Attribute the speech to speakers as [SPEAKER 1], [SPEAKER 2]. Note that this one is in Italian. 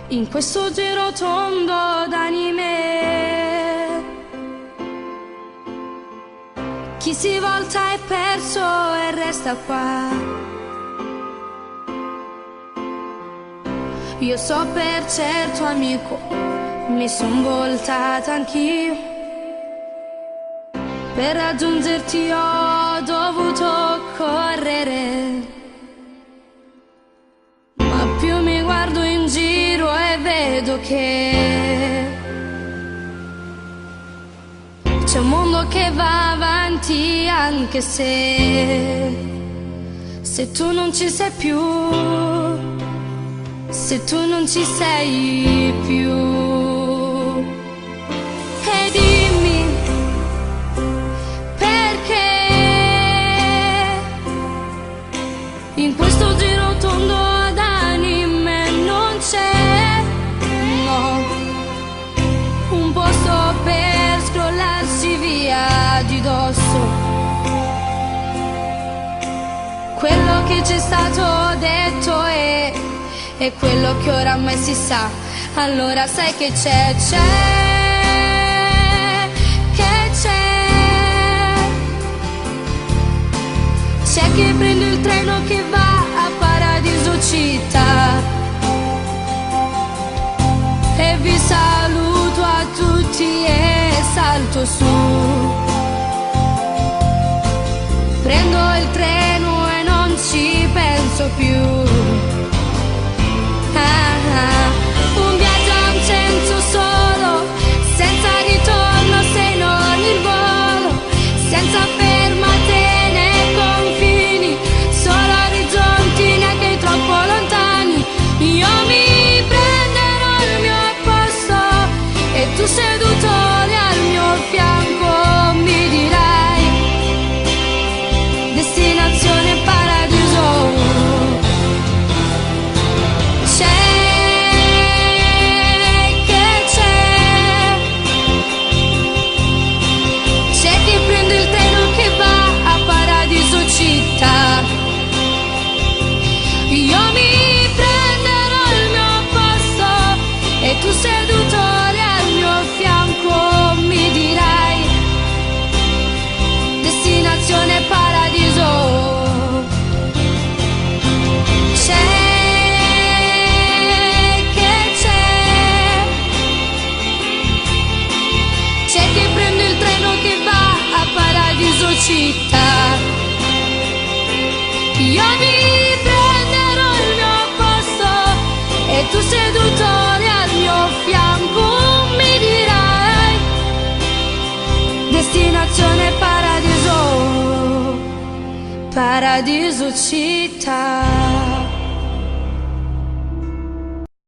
[SPEAKER 1] in questo giro tondo d'anime. Chi si volta è perso e resta qua. Io so per certo, amico, mi son voltata anch'io. Per raggiungerti ho dovuto correre. Ma più mi guardo in giro e vedo che c'è un mondo che va avanti, anche se tu non ci sei più, se tu non ci sei più. E dimmi perché in questo giro tondo d'anime non c'è, no, un posto per scrollarsi via di dosso quello che c'è stato detto e quello che oramai si sa. Allora sai che c'è, c'è chi prende il treno che va a Paradiso Città. E vi saluto a tutti e salto su. Prendo il treno e non ci penso più. Un viaggio ha un senso solo, senza ritorno se non il volo, senza fermate né confini, solo orizzonti neanche troppo lontani. Io mi prenderò il mio posto e tu seduto lì al mio fianco mi dirai destinazione paradiso. Io mi prenderò il mio posto e tu seduto lì al mio fianco mi dirai destinazione paradiso. C'è chi prende il treno che va a Paradiso Città. Io mi prenderò il mio posto e tu seduto lì al mio fianco mi dirai destinazione paradiso, Paradiso Città.